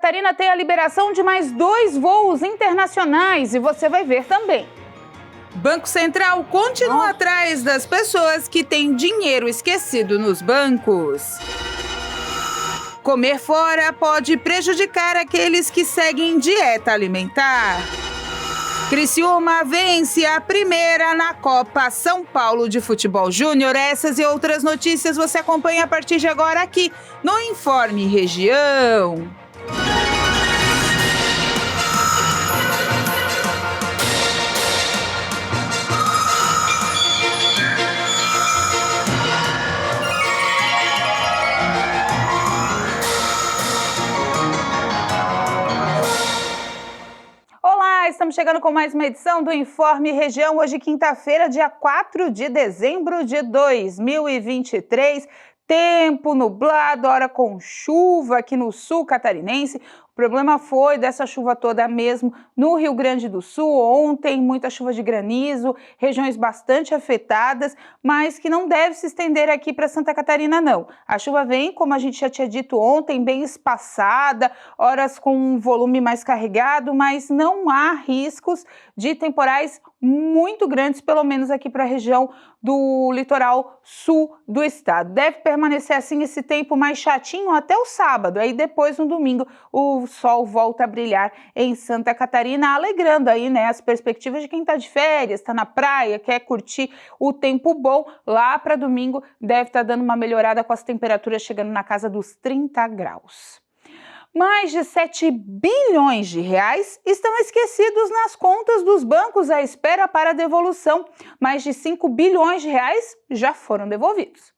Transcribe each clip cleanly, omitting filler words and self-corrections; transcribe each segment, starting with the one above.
Catarina tem a liberação de mais 2 voos internacionais e você vai ver também. Banco Central continua atrás das pessoas que têm dinheiro esquecido nos bancos. Comer fora pode prejudicar aqueles que seguem dieta alimentar. Criciúma vence a primeira na Copa São Paulo de Futebol Júnior. Essas e outras notícias você acompanha a partir de agora aqui no Informe Região. Estamos chegando com mais uma edição do Informe Região, hoje quinta-feira, dia 4 de dezembro de 2023. Tempo nublado, hora com chuva aqui no sul catarinense. O problema foi dessa chuva toda mesmo no Rio Grande do Sul. Ontem, muita chuva de granizo, regiões bastante afetadas, mas que não deve se estender aqui para Santa Catarina, não. A chuva vem, como a gente já tinha dito ontem, bem espaçada, horas com um volume mais carregado, mas não há riscos de temporais muito grandes, pelo menos aqui para a região do litoral sul do estado. Deve permanecer assim esse tempo mais chatinho até o sábado, aí depois no domingo o sol volta a brilhar em Santa Catarina, alegrando aí, né, as perspectivas de quem está de férias, está na praia, quer curtir o tempo bom. Lá para domingo deve estar dando uma melhorada com as temperaturas chegando na casa dos 30 graus. Mais de 7 bilhões de reais estão esquecidos nas contas dos bancos à espera para devolução. Mais de 5 bilhões de reais já foram devolvidos.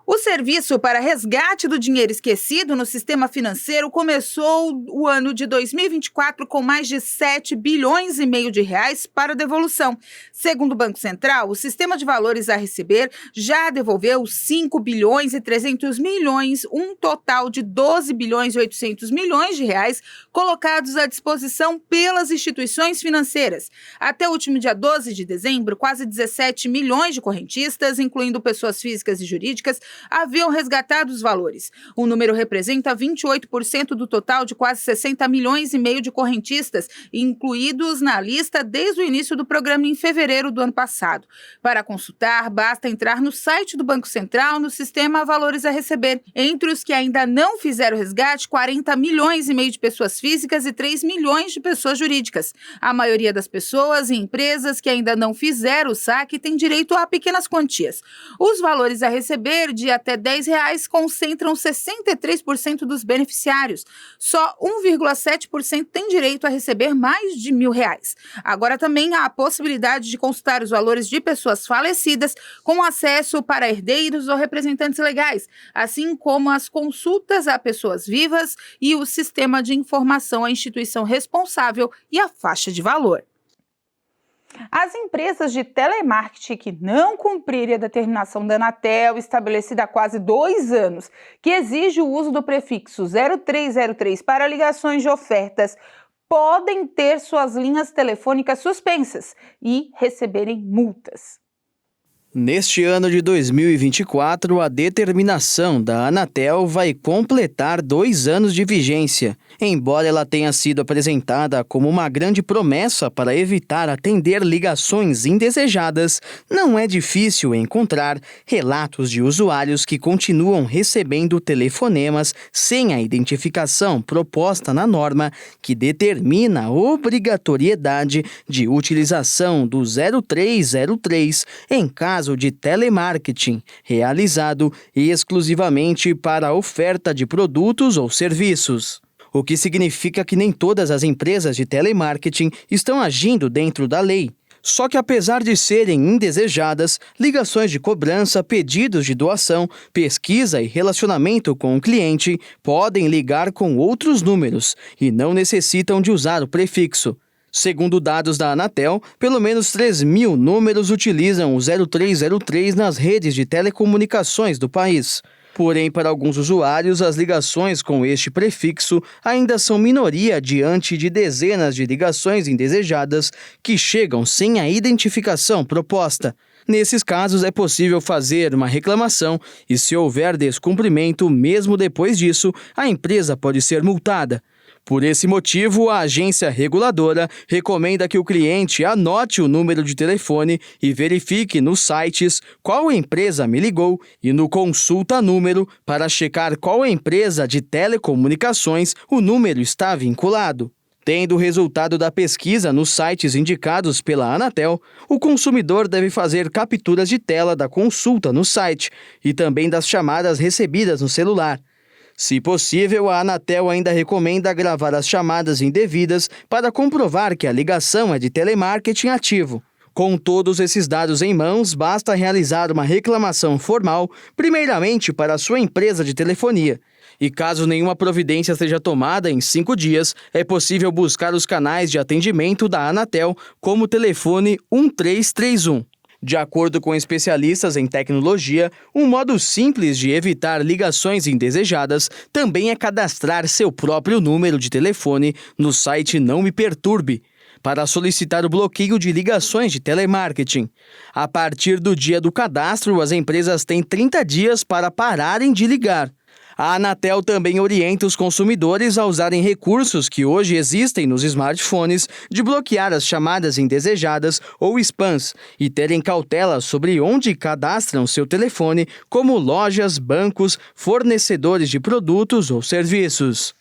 O serviço para resgate do dinheiro esquecido no sistema financeiro começou o ano de 2024 com mais de 7 bilhões e meio de reais para devolução. Segundo o Banco Central, o sistema de valores a receber já devolveu 5 bilhões e 300 milhões, um total de 12 bilhões e 800 milhões de reais colocados à disposição pelas instituições financeiras. Até o último dia 12 de dezembro, quase 17 milhões de correntistas, incluindo pessoas físicas e jurídicas, haviam resgatado os valores. O número representa 28% do total de quase 60 milhões e meio de correntistas, incluídos na lista desde o início do programa em fevereiro do ano passado. Para consultar, basta entrar no site do Banco Central, no sistema Valores a Receber. Entre os que ainda não fizeram resgate, 40 milhões e meio de pessoas físicas e 3 milhões de pessoas jurídicas. A maioria das pessoas e empresas que ainda não fizeram o saque tem direito a pequenas quantias. Os valores a receber de até R$10 concentram 63% dos beneficiários. Só 1,7% tem direito a receber mais de R$1.000. Agora também há a possibilidade de consultar os valores de pessoas falecidas com acesso para herdeiros ou representantes legais, assim como as consultas a pessoas vivas e o sistema de informação à instituição responsável e a faixa de valor. As empresas de telemarketing que não cumprirem a determinação da Anatel, estabelecida há quase 2 anos, que exige o uso do prefixo 0303 para ligações de ofertas, podem ter suas linhas telefônicas suspensas e receberem multas. Neste ano de 2024, a determinação da Anatel vai completar 2 anos de vigência. Embora ela tenha sido apresentada como uma grande promessa para evitar atender ligações indesejadas, não é difícil encontrar relatos de usuários que continuam recebendo telefonemas sem a identificação proposta na norma que determina a obrigatoriedade de utilização do 0303 em caso de telemarketing realizado exclusivamente para a oferta de produtos ou serviços. O que significa que nem todas as empresas de telemarketing estão agindo dentro da lei. Só que apesar de serem indesejadas, ligações de cobrança, pedidos de doação, pesquisa e relacionamento com o cliente podem ligar com outros números e não necessitam de usar o prefixo. Segundo dados da Anatel, pelo menos 3.000 números utilizam o 0303 nas redes de telecomunicações do país. Porém, para alguns usuários, as ligações com este prefixo ainda são minoria diante de dezenas de ligações indesejadas que chegam sem a identificação proposta. Nesses casos, é possível fazer uma reclamação e, se houver descumprimento, mesmo depois disso, a empresa pode ser multada. Por esse motivo, a agência reguladora recomenda que o cliente anote o número de telefone e verifique nos sites qual empresa me ligou e no consulta número para checar qual empresa de telecomunicações o número está vinculado. Tendo o resultado da pesquisa nos sites indicados pela Anatel, o consumidor deve fazer capturas de tela da consulta no site e também das chamadas recebidas no celular. Se possível, a Anatel ainda recomenda gravar as chamadas indevidas para comprovar que a ligação é de telemarketing ativo. Com todos esses dados em mãos, basta realizar uma reclamação formal, primeiramente para a sua empresa de telefonia. E caso nenhuma providência seja tomada em 5 dias, é possível buscar os canais de atendimento da Anatel, como o telefone 1331. De acordo com especialistas em tecnologia, um modo simples de evitar ligações indesejadas também é cadastrar seu próprio número de telefone no site Não Me Perturbe, para solicitar o bloqueio de ligações de telemarketing. A partir do dia do cadastro, as empresas têm 30 dias para pararem de ligar. A Anatel também orienta os consumidores a usarem recursos que hoje existem nos smartphones de bloquear as chamadas indesejadas ou spams e terem cautela sobre onde cadastram seu telefone, como lojas, bancos, fornecedores de produtos ou serviços.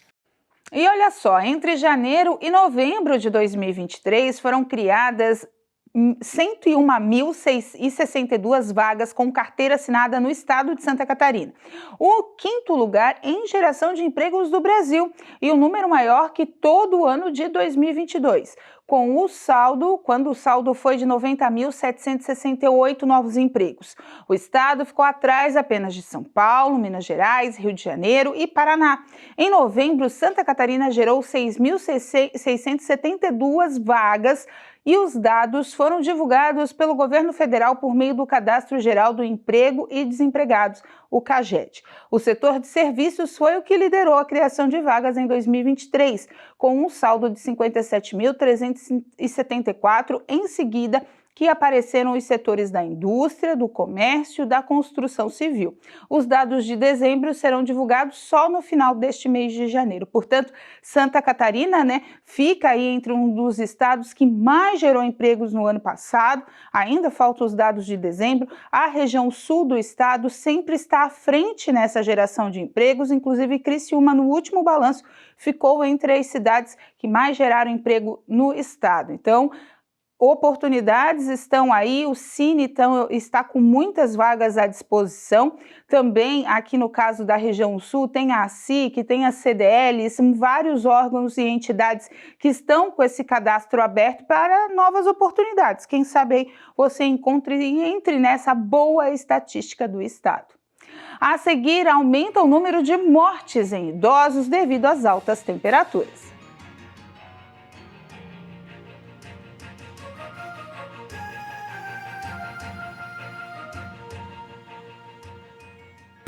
E olha só, entre janeiro e novembro de 2023 foram criadas 101.062 vagas com carteira assinada no estado de Santa Catarina. O quinto lugar em geração de empregos do Brasil e o número maior que todo o ano de 2022, quando o saldo foi de 90.768 novos empregos. O estado ficou atrás apenas de São Paulo, Minas Gerais, Rio de Janeiro e Paraná. Em novembro, Santa Catarina gerou 6.672 vagas e os dados foram divulgados pelo governo federal por meio do Cadastro Geral do Emprego e Desempregados, o CAGED. O setor de serviços foi o que liderou a criação de vagas em 2023, com um saldo de 57.374, em seguida que apareceram os setores da indústria, do comércio e da construção civil. Os dados de dezembro serão divulgados só no final deste mês de janeiro. Portanto, Santa Catarina, fica aí entre um dos estados que mais gerou empregos no ano passado. Ainda faltam os dados de dezembro. A região sul do estado sempre está à frente nessa geração de empregos, inclusive Criciúma, no último balanço, ficou entre as cidades que mais geraram emprego no estado. Então, oportunidades estão aí, o Cine está com muitas vagas à disposição. Também aqui no caso da região sul tem a ACIC, tem a CDL, são vários órgãos e entidades que estão com esse cadastro aberto para novas oportunidades. Quem sabe aí você encontre e entre nessa boa estatística do estado. A seguir, aumenta o número de mortes em idosos devido às altas temperaturas.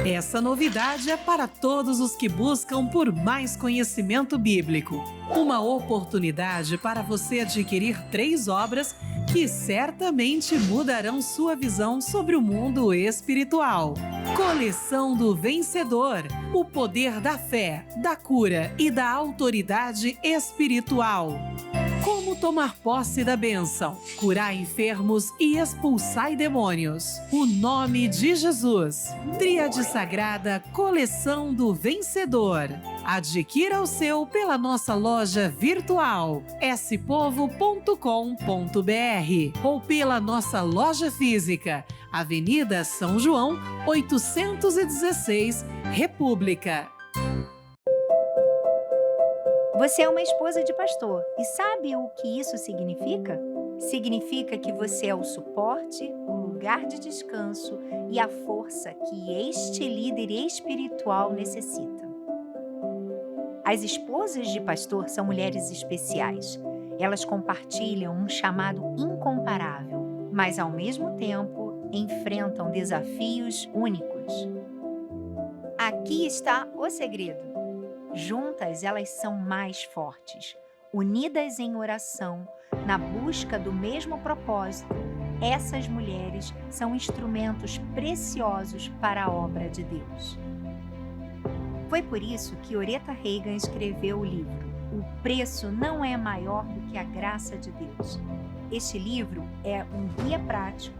Essa novidade é para todos os que buscam por mais conhecimento bíblico. Uma oportunidade para você adquirir 3 obras que certamente mudarão sua visão sobre o mundo espiritual. Coleção do Vencedor, o poder da fé, da cura e da autoridade espiritual. Como tomar posse da bênção, curar enfermos e expulsar demônios. O nome de Jesus. Tríade Sagrada Coleção do Vencedor. Adquira o seu pela nossa loja virtual spovo.com.br ou pela nossa loja física, Avenida São João, 816, República. Você é uma esposa de pastor e sabe o que isso significa? Significa que você é o suporte, o lugar de descanso e a força que este líder espiritual necessita. As esposas de pastor são mulheres especiais. Elas compartilham um chamado incomparável, mas ao mesmo tempo enfrentam desafios únicos. Aqui está o segredo. Juntas, elas são mais fortes. Unidas em oração, na busca do mesmo propósito, essas mulheres são instrumentos preciosos para a obra de Deus. Foi por isso que Oretha Reagan escreveu o livro O preço não é maior do que a graça de Deus. Este livro é um guia prático,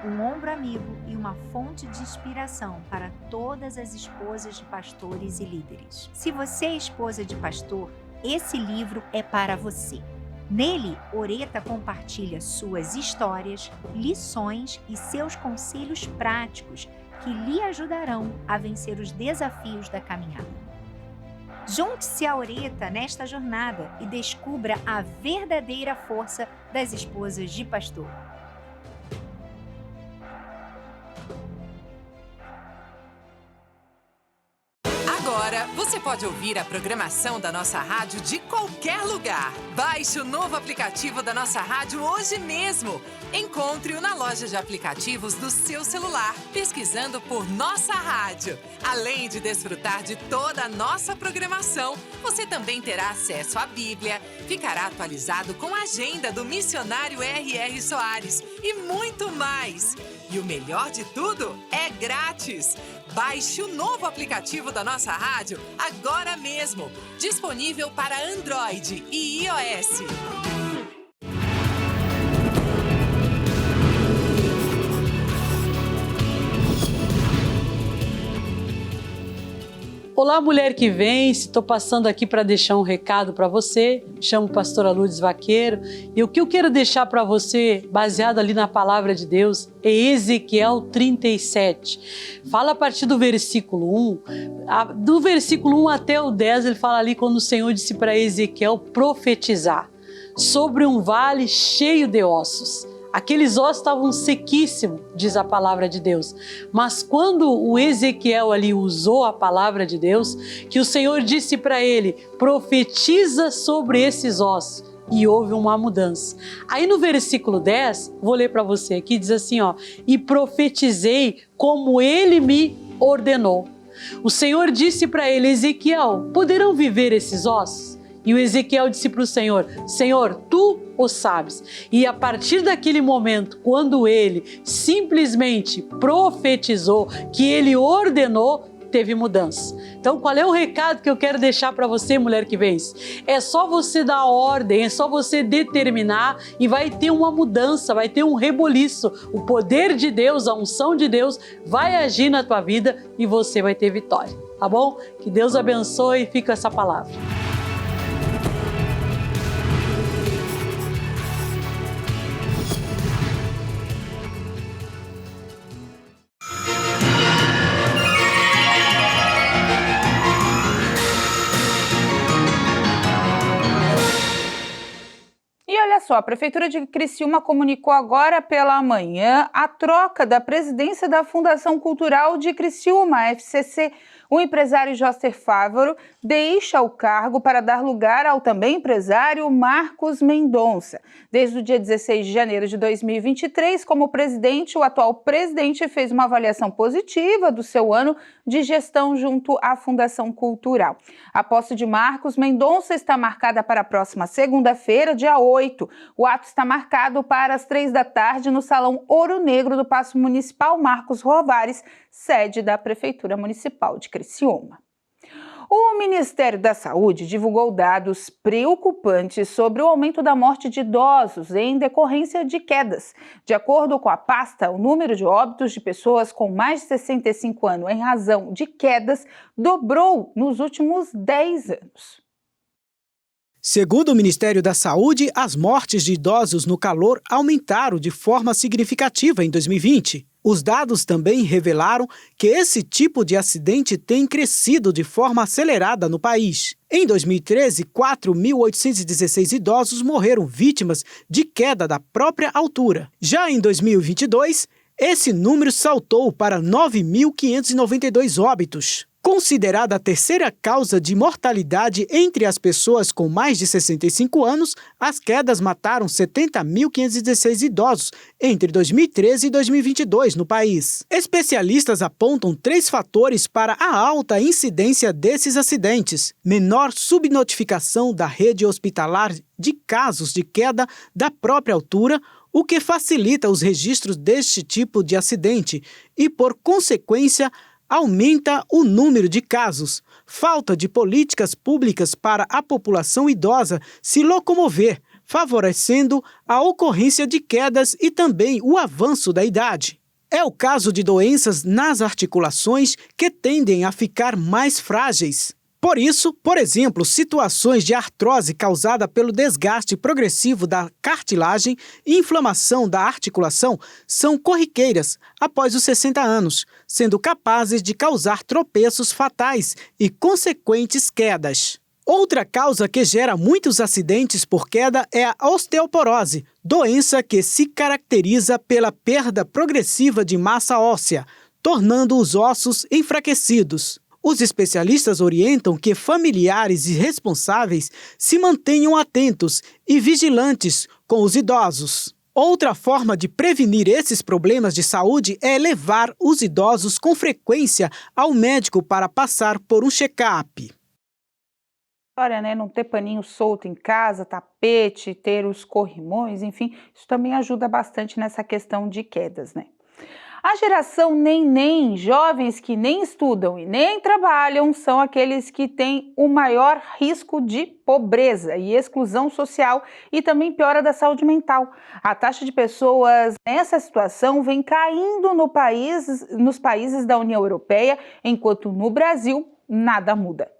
um ombro amigo e uma fonte de inspiração para todas as esposas de pastores e líderes. Se você é esposa de pastor, esse livro é para você. Nele, Oreta compartilha suas histórias, lições e seus conselhos práticos que lhe ajudarão a vencer os desafios da caminhada. Junte-se a Oreta nesta jornada e descubra a verdadeira força das esposas de pastor. Agora você pode ouvir a programação da nossa rádio de qualquer lugar. Baixe o novo aplicativo da nossa rádio hoje mesmo. Encontre-o na loja de aplicativos do seu celular, pesquisando por Nossa Rádio. Além de desfrutar de toda a nossa programação, você também terá acesso à Bíblia, ficará atualizado com a agenda do missionário R.R. Soares e muito mais. E o melhor de tudo é grátis. Baixe o novo aplicativo da nossa rádio agora mesmo. Disponível para Android e iOS. Olá, mulher que vence, estou passando aqui para deixar um recado para você. Chamo pastora Lourdes Vaqueiro e o que eu quero deixar para você, baseado ali na palavra de Deus, é Ezequiel 37. Fala a partir do versículo 1. Do versículo 1 até o 10, ele fala ali quando o Senhor disse para Ezequiel profetizar sobre um vale cheio de ossos. Aqueles ossos estavam sequíssimos, diz a palavra de Deus. Mas quando o Ezequiel ali usou a palavra de Deus, que o Senhor disse para ele, profetiza sobre esses ossos. E houve uma mudança. Aí no versículo 10, vou ler para você aqui, diz assim, e profetizei como ele me ordenou. O Senhor disse para ele, Ezequiel, poderão viver esses ossos? E o Ezequiel disse para o Senhor, Senhor, tu o sabes. E a partir daquele momento, quando ele simplesmente profetizou, que ele ordenou, teve mudança. Então, qual é o recado que eu quero deixar para você, mulher que vence? É só você dar ordem, é só você determinar e vai ter uma mudança, vai ter um reboliço. O poder de Deus, a unção de Deus vai agir na tua vida e você vai ter vitória, tá bom? Que Deus abençoe e fica essa palavra. Olha só, a Prefeitura de Criciúma comunicou agora pela manhã a troca da presidência da Fundação Cultural de Criciúma, FCC. O empresário Joster Fávaro deixa o cargo para dar lugar ao também empresário Marcos Mendonça. Desde o dia 16 de janeiro de 2023, como presidente, o atual presidente fez uma avaliação positiva do seu ano de gestão junto à Fundação Cultural. A posse de Marcos Mendonça está marcada para a próxima segunda-feira, dia 8. O ato está marcado para as 3 da tarde no Salão Ouro Negro do Paço Municipal Marcos Rovares, sede da Prefeitura Municipal de Criciúma. O Ministério da Saúde divulgou dados preocupantes sobre o aumento da morte de idosos em decorrência de quedas. De acordo com a pasta, o número de óbitos de pessoas com mais de 65 anos em razão de quedas dobrou nos últimos 10 anos. Segundo o Ministério da Saúde, as mortes de idosos no calor aumentaram de forma significativa em 2020. Os dados também revelaram que esse tipo de acidente tem crescido de forma acelerada no país. Em 2013, 4.816 idosos morreram vítimas de queda da própria altura. Já em 2022, esse número saltou para 9.592 óbitos. Considerada a terceira causa de mortalidade entre as pessoas com mais de 65 anos, as quedas mataram 70.516 idosos entre 2013 e 2022 no país. Especialistas apontam 3 fatores para a alta incidência desses acidentes: menor subnotificação da rede hospitalar de casos de queda da própria altura, o que facilita os registros deste tipo de acidente e, por consequência, aumenta o número de casos. Falta de políticas públicas para a população idosa se locomover, favorecendo a ocorrência de quedas e também o avanço da idade. É o caso de doenças nas articulações que tendem a ficar mais frágeis. Por isso, por exemplo, situações de artrose causada pelo desgaste progressivo da cartilagem e inflamação da articulação são corriqueiras após os 60 anos, sendo capazes de causar tropeços fatais e consequentes quedas. Outra causa que gera muitos acidentes por queda é a osteoporose, doença que se caracteriza pela perda progressiva de massa óssea, tornando os ossos enfraquecidos. Os especialistas orientam que familiares e responsáveis se mantenham atentos e vigilantes com os idosos. Outra forma de prevenir esses problemas de saúde é levar os idosos com frequência ao médico para passar por um check-up. Olha, né? Não ter paninho solto em casa, tapete, ter os corrimões, enfim, isso também ajuda bastante nessa questão de quedas, né? A geração neném, jovens que nem estudam e nem trabalham, são aqueles que têm o maior risco de pobreza e exclusão social e também piora da saúde mental. A taxa de pessoas nessa situação vem caindo nos países da União Europeia, enquanto no Brasil nada muda.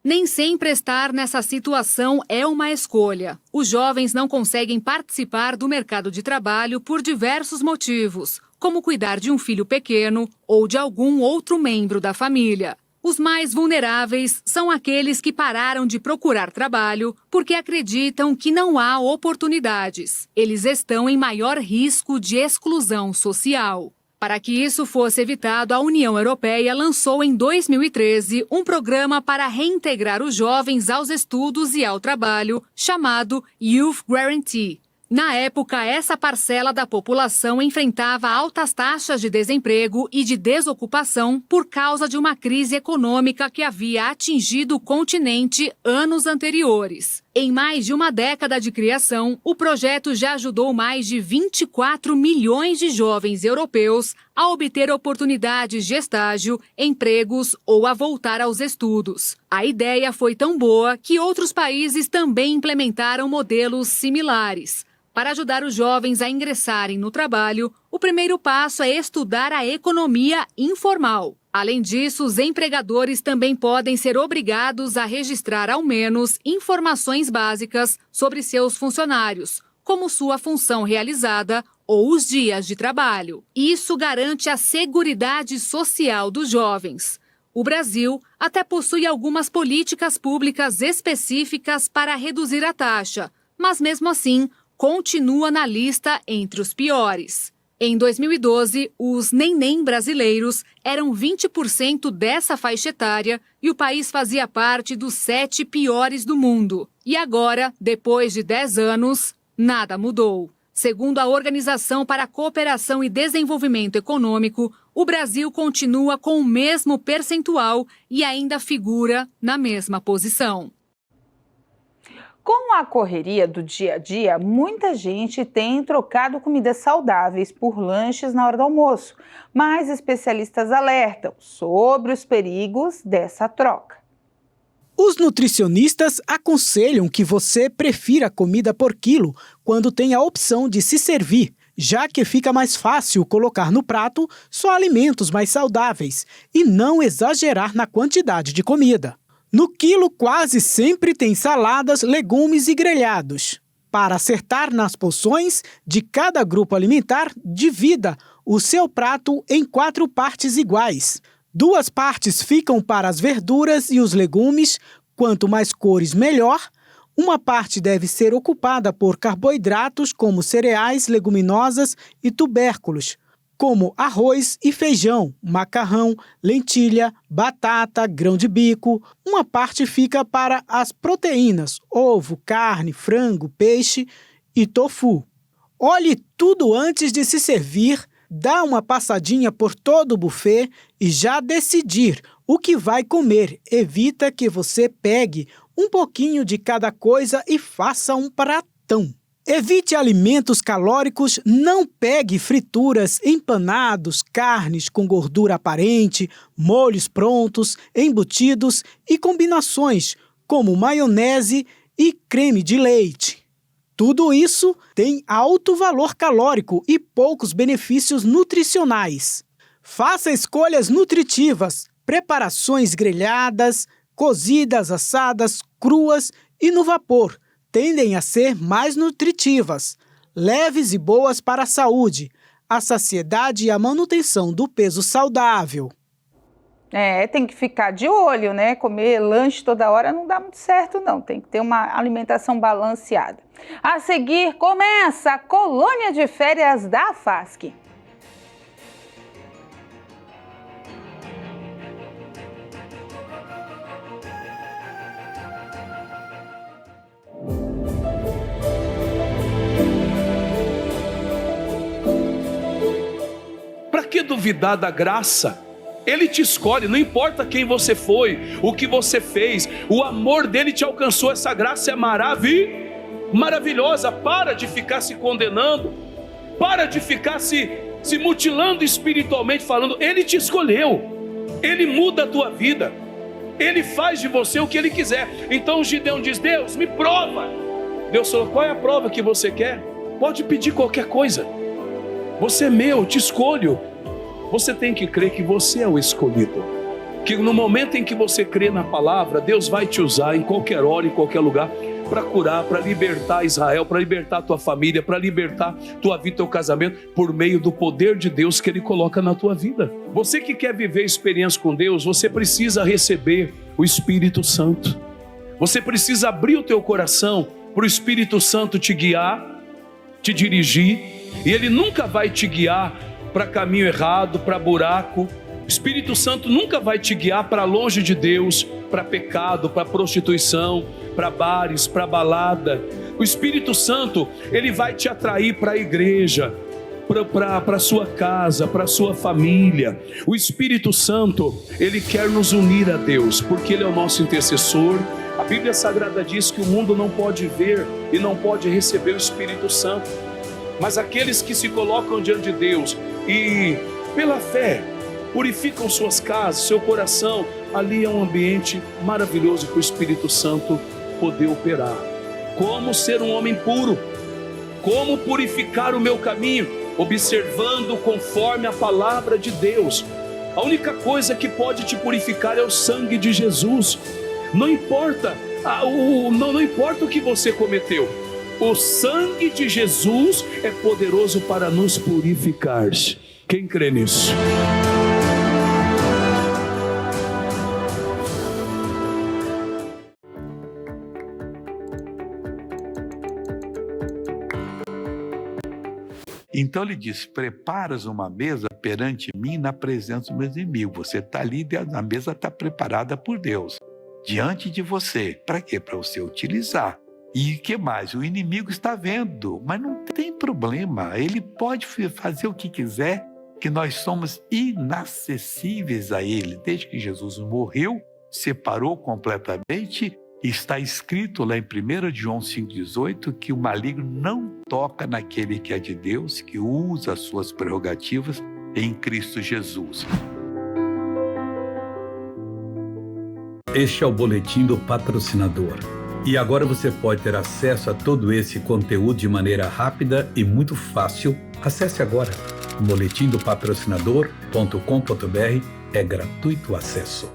Nem sempre estar nessa situação é uma escolha. Os jovens não conseguem participar do mercado de trabalho por diversos motivos, como cuidar de um filho pequeno ou de algum outro membro da família. Os mais vulneráveis são aqueles que pararam de procurar trabalho porque acreditam que não há oportunidades. Eles estão em maior risco de exclusão social. Para que isso fosse evitado, a União Europeia lançou em 2013 um programa para reintegrar os jovens aos estudos e ao trabalho, chamado Youth Guarantee. Na época, essa parcela da população enfrentava altas taxas de desemprego e de desocupação por causa de uma crise econômica que havia atingido o continente anos anteriores. Em mais de uma década de criação, o projeto já ajudou mais de 24 milhões de jovens europeus a obter oportunidades de estágio, empregos ou a voltar aos estudos. A ideia foi tão boa que outros países também implementaram modelos similares. Para ajudar os jovens a ingressarem no trabalho, o primeiro passo é estudar a economia informal. Além disso, os empregadores também podem ser obrigados a registrar ao menos informações básicas sobre seus funcionários, como sua função realizada ou os dias de trabalho. Isso garante a seguridade social dos jovens. O Brasil até possui algumas políticas públicas específicas para reduzir a taxa, mas mesmo assim, continua na lista entre os piores. Em 2012, os neném brasileiros eram 20% dessa faixa etária e o país fazia parte dos 7 piores do mundo. E agora, depois de 10 anos, nada mudou. Segundo a Organização para a Cooperação e Desenvolvimento Econômico, o Brasil continua com o mesmo percentual e ainda figura na mesma posição. Com a correria do dia a dia, muita gente tem trocado comidas saudáveis por lanches na hora do almoço, mas especialistas alertam sobre os perigos dessa troca. Os nutricionistas aconselham que você prefira comida por quilo quando tem a opção de se servir, já que fica mais fácil colocar no prato só alimentos mais saudáveis e não exagerar na quantidade de comida. No quilo quase sempre tem saladas, legumes e grelhados. Para acertar nas porções de cada grupo alimentar, divida o seu prato em 4 partes iguais. 2 partes ficam para as verduras e os legumes, quanto mais cores melhor. Uma parte deve ser ocupada por carboidratos como cereais, leguminosas e tubérculos, como arroz e feijão, macarrão, lentilha, batata, grão de bico. Uma parte fica para as proteínas, ovo, carne, frango, peixe e tofu. Olhe tudo antes de se servir, dá uma passadinha por todo o buffet e já decidir o que vai comer. Evita que você pegue um pouquinho de cada coisa e faça um pratão. Evite alimentos calóricos, não pegue frituras, empanados, carnes com gordura aparente, molhos prontos, embutidos e combinações como maionese e creme de leite. Tudo isso tem alto valor calórico e poucos benefícios nutricionais. Faça escolhas nutritivas, preparações grelhadas, cozidas, assadas, cruas e no vapor. Tendem a ser mais nutritivas, leves e boas para a saúde, a saciedade e a manutenção do peso saudável. Tem que ficar de olho, né? Comer lanche toda hora não dá muito certo, não. Tem que ter uma alimentação balanceada. A seguir, começa a colônia de férias da FASC. Para que duvidar da graça? Ele te escolhe, não importa quem você foi, o que você fez, o amor dele te alcançou. Essa graça é maravilhosa. Para de ficar se condenando, para de ficar se mutilando espiritualmente falando. Ele te escolheu, ele muda a tua vida, ele faz de você o que ele quiser. Então Gideão diz: Deus, me prova. Deus falou: qual é a prova que você quer? Pode pedir qualquer coisa. Você é meu, te escolho. Você tem que crer que você é o escolhido, que no momento em que você crê na palavra, Deus vai te usar em qualquer hora, em qualquer lugar, para curar, para libertar Israel, para libertar tua família, para libertar tua vida, teu casamento, por meio do poder de Deus que Ele coloca na tua vida. Você que quer viver experiência com Deus, você precisa receber o Espírito Santo. Você precisa abrir o teu coração para o Espírito Santo te guiar, te dirigir, e Ele nunca vai te guiar para caminho errado, para buraco. O Espírito Santo nunca vai te guiar para longe de Deus, para pecado, para prostituição, para bares, para balada. O Espírito Santo, ele vai te atrair para a igreja, para a sua casa, para a sua família. O Espírito Santo, ele quer nos unir a Deus, porque ele é o nosso intercessor. A Bíblia Sagrada diz que o mundo não pode ver e não pode receber o Espírito Santo, mas aqueles que se colocam diante de Deus e pela fé purificam suas casas, seu coração, ali é um ambiente maravilhoso para o Espírito Santo poder operar. Como ser um homem puro? Como purificar o meu caminho? Observando conforme a palavra de Deus. A única coisa que pode te purificar é o sangue de Jesus. Não importa, não importa o que você cometeu. O sangue de Jesus é poderoso para nos purificar. Quem crê nisso? Então ele diz: preparas uma mesa perante mim na presença dos meus inimigos. Você está ali, a mesa está preparada por Deus, diante de você. Para quê? Para você utilizar. E o que mais? O inimigo está vendo, mas não tem problema. Ele pode fazer o que quiser, que nós somos inacessíveis a ele. Desde que Jesus morreu, separou completamente. Está escrito lá em 1 João 5,18 que o maligno não toca naquele que é de Deus, que usa as suas prerrogativas em Cristo Jesus. Este é o boletim do patrocinador. E agora você pode ter acesso a todo esse conteúdo de maneira rápida e muito fácil. Acesse agora boletimdopatrocinador.com.br. É gratuito o acesso.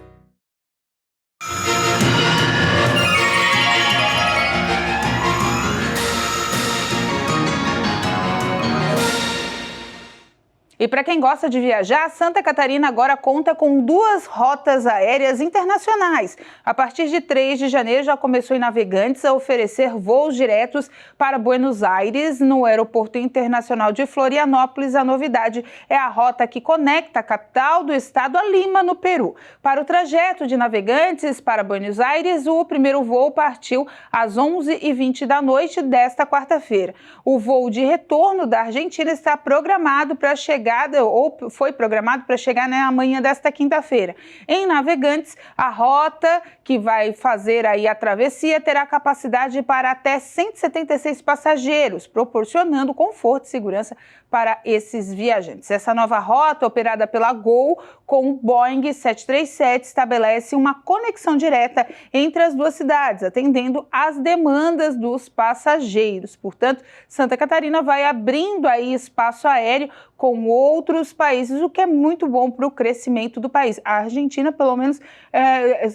E para quem gosta de viajar, Santa Catarina agora conta com 2 rotas aéreas internacionais. A partir de 3 de janeiro já começou em Navegantes a oferecer voos diretos para Buenos Aires, no Aeroporto Internacional de Florianópolis. A novidade é a rota que conecta a capital do estado a Lima, no Peru. Para o trajeto de Navegantes para Buenos Aires, o primeiro voo partiu às 11h20 da noite desta quarta-feira. O voo de retorno da Argentina está programado para chegar chegada, ou foi programado para chegar na manhã desta quinta-feira. Em Navegantes, a rota que vai fazer aí a travessia terá capacidade para até 176 passageiros, proporcionando conforto e segurança para esses viajantes. Essa nova rota, operada pela Gol com o Boeing 737, estabelece uma conexão direta entre as duas cidades, atendendo às demandas dos passageiros. Portanto, Santa Catarina vai abrindo aí espaço aéreo com outros países, o que é muito bom para o crescimento do país. A Argentina, pelo menos,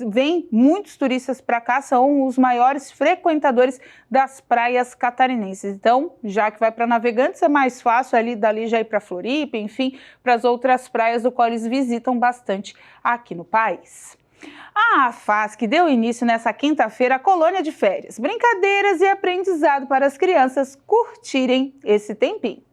vem muitos turistas para cá, são os maiores frequentadores das praias catarinenses. Então, já que vai para Navegantes, é mais fácil dali já ir para Floripa, enfim, para as outras praias do qual eles visitam bastante aqui no país. A AFASC deu início nessa quinta-feira à colônia de férias, brincadeiras e aprendizado para as crianças curtirem esse tempinho.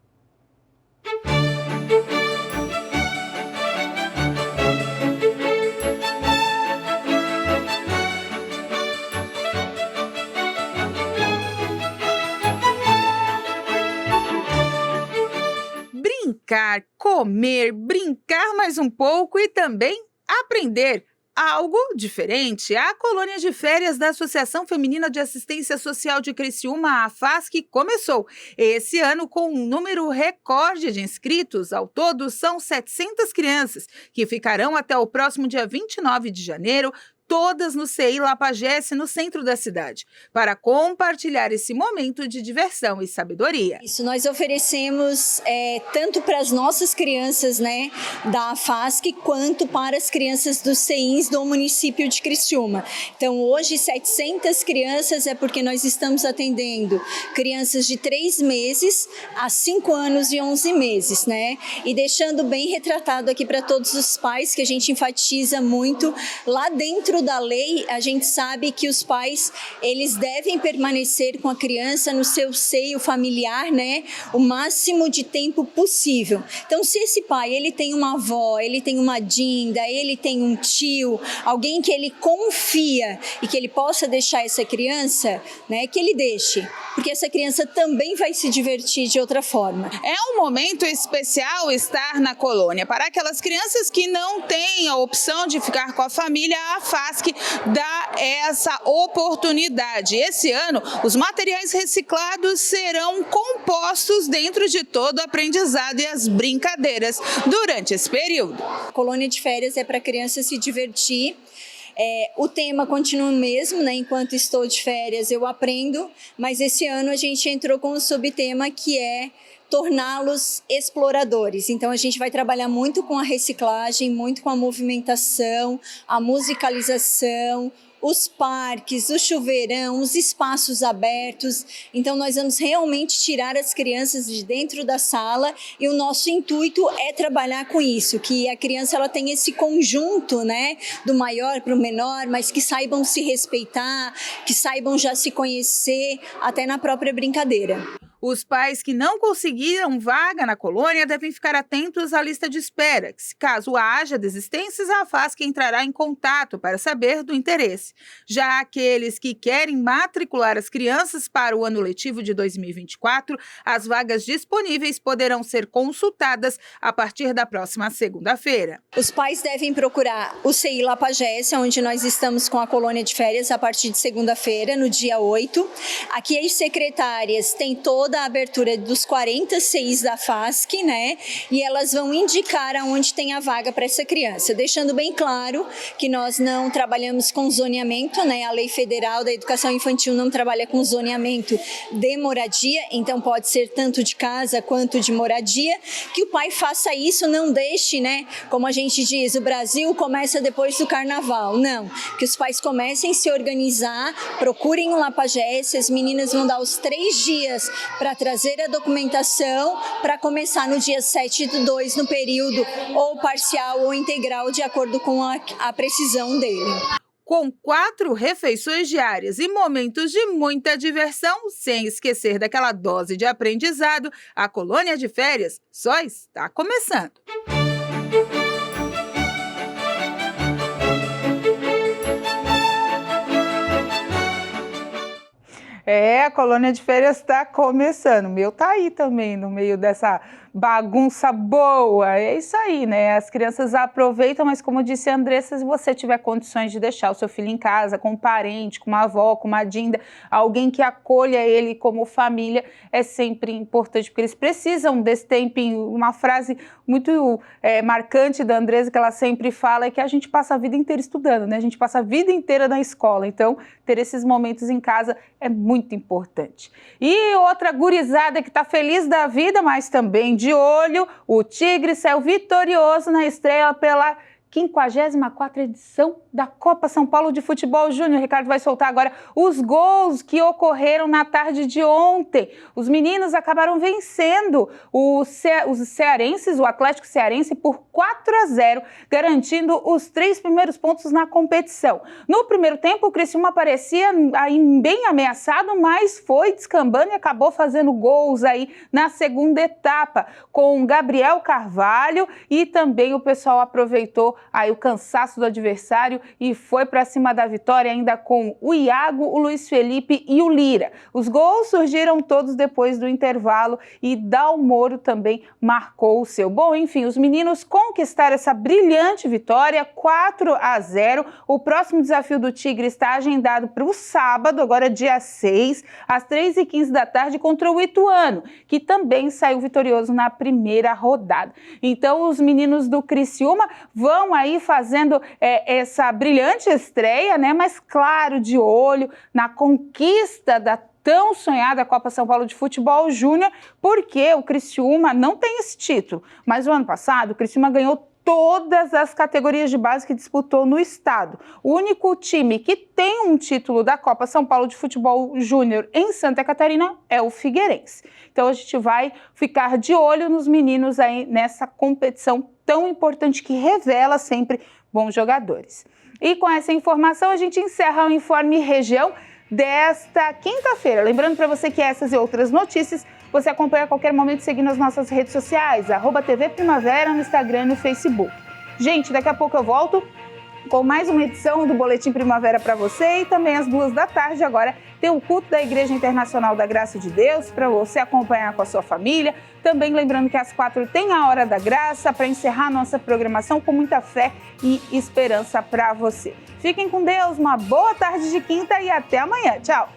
Brincar, comer, brincar mais um pouco e também aprender algo diferente. A colônia de férias da Associação Feminina de Assistência Social de Criciúma, a AFASC, começou esse ano com um número recorde de inscritos. Ao todo, são 700 crianças que ficarão até o próximo dia 29 de janeiro, todas no CI Lapagesse, no centro da cidade, para compartilhar esse momento de diversão e sabedoria. Isso nós oferecemos tanto para as nossas crianças, né, da AFASC, quanto para as crianças dos CIs do município de Criciúma. Então, hoje, 700 crianças é porque nós estamos atendendo crianças de 3 meses a 5 anos e 11 meses, né? E deixando bem retratado aqui para todos os pais, que a gente enfatiza muito, lá dentro da lei, a gente sabe que os pais, eles devem permanecer com a criança no seu seio familiar, né, o máximo de tempo possível. Então, se esse pai, ele tem uma avó, ele tem uma dinda, ele tem um tio, alguém que ele confia e que ele possa deixar essa criança, né, que ele deixe, porque essa criança também vai se divertir de outra forma. É um momento especial estar na colônia. Para aquelas crianças que não têm a opção de ficar com a família, a AFASC dá essa oportunidade. Esse ano, os materiais reciclados serão compostos dentro de todo o aprendizado e as brincadeiras durante esse período. A colônia de férias é para a criança se divertir. O tema continua o mesmo, né? Enquanto estou de férias eu aprendo, mas esse ano a gente entrou com um subtema que é torná-los exploradores. Então, a gente vai trabalhar muito com a reciclagem, muito com a movimentação, a musicalização, os parques, o chuveirão, os espaços abertos. Então, nós vamos realmente tirar as crianças de dentro da sala e o nosso intuito é trabalhar com isso, que a criança ela tenha esse conjunto, né, do maior para o menor, mas que saibam se respeitar, que saibam já se conhecer, até na própria brincadeira. Os pais que não conseguiram vaga na colônia devem ficar atentos à lista de espera, que, se caso haja desistências, a AFASC entrará em contato para saber do interesse. Já aqueles que querem matricular as crianças para o ano letivo de 2024, as vagas disponíveis poderão ser consultadas a partir da próxima segunda-feira. Os pais devem procurar o CI Lapagesse, onde nós estamos com a colônia de férias a partir de segunda-feira, no dia 8. Aqui as secretárias têm toda a abertura dos 40 CIs da AFASC, né? E elas vão indicar aonde tem a vaga para essa criança, deixando bem claro que nós não trabalhamos com zoneamento, né? A Lei Federal da Educação Infantil não trabalha com zoneamento de moradia, então pode ser tanto de casa quanto de moradia, que o pai faça isso, não deixe, né? Como a gente diz, o Brasil começa depois do carnaval. Não, que os pais comecem a se organizar, procurem um Lapagesse, as meninas vão dar os 3 dias para trazer a documentação para começar no dia 7/2 no período ou parcial ou integral, de acordo com a precisão dele. Com 4 refeições diárias e momentos de muita diversão, sem esquecer daquela dose de aprendizado, a colônia de férias só está começando. A colônia de férias está começando. O meu tá aí também, no meio dessa bagunça boa. É isso aí, né? As crianças aproveitam, mas como disse a Andressa, se você tiver condições de deixar o seu filho em casa, com um parente, com uma avó, com uma dinda, alguém que acolha ele como família, é sempre importante, porque eles precisam desse tempinho. Uma frase muito marcante da Andressa, que ela sempre fala, é que a gente passa a vida inteira estudando, né? A gente passa a vida inteira na escola, então ter esses momentos em casa é muito importante. E outra gurizada que está feliz da vida, mas também de olho, o Tigre saiu vitorioso na estreia pela 54ª edição da Copa São Paulo de Futebol Júnior. O Ricardo vai soltar agora os gols que ocorreram na tarde de ontem. Os meninos acabaram vencendo os cearenses, o Atlético Cearense, por 4-0, garantindo os 3 primeiros pontos na competição. No primeiro tempo, o Criciúma parecia bem ameaçado, mas foi descambando e acabou fazendo gols aí na segunda etapa, com Gabriel Carvalho, e também o pessoal aproveitou aí o cansaço do adversário e foi para cima da vitória, ainda com o Iago, o Luiz Felipe e o Lira. Os gols surgiram todos depois do intervalo e Dalmoro também marcou o seu. Bom, enfim, os meninos conquistaram essa brilhante vitória, 4-0. O próximo desafio do Tigre está agendado para o sábado, agora dia 6, às 3h15 da tarde, contra o Ituano, que também saiu vitorioso na primeira rodada. Então, os meninos do Criciúma vão aí fazendo essa brilhante estreia, né? Mas claro, de olho na conquista da tão sonhada Copa São Paulo de Futebol Júnior, porque o Criciúma não tem esse título, mas o ano passado o Criciúma ganhou todas as categorias de base que disputou no estado. O único time que tem um título da Copa São Paulo de Futebol Júnior em Santa Catarina é o Figueirense. Então a gente vai ficar de olho nos meninos aí nessa competição tão importante que revela sempre bons jogadores. E com essa informação a gente encerra o Informe Região desta quinta-feira. Lembrando para você que essas e outras notícias você acompanha a qualquer momento seguindo as nossas redes sociais, @TV Primavera no Instagram e no Facebook. Gente, daqui a pouco eu volto com mais uma edição do Boletim Primavera para você, e também às 14h agora tem o culto da Igreja Internacional da Graça de Deus para você acompanhar com a sua família. Também lembrando que às 4h tem a Hora da Graça para encerrar nossa programação com muita fé e esperança para você. Fiquem com Deus, uma boa tarde de quinta e até amanhã. Tchau!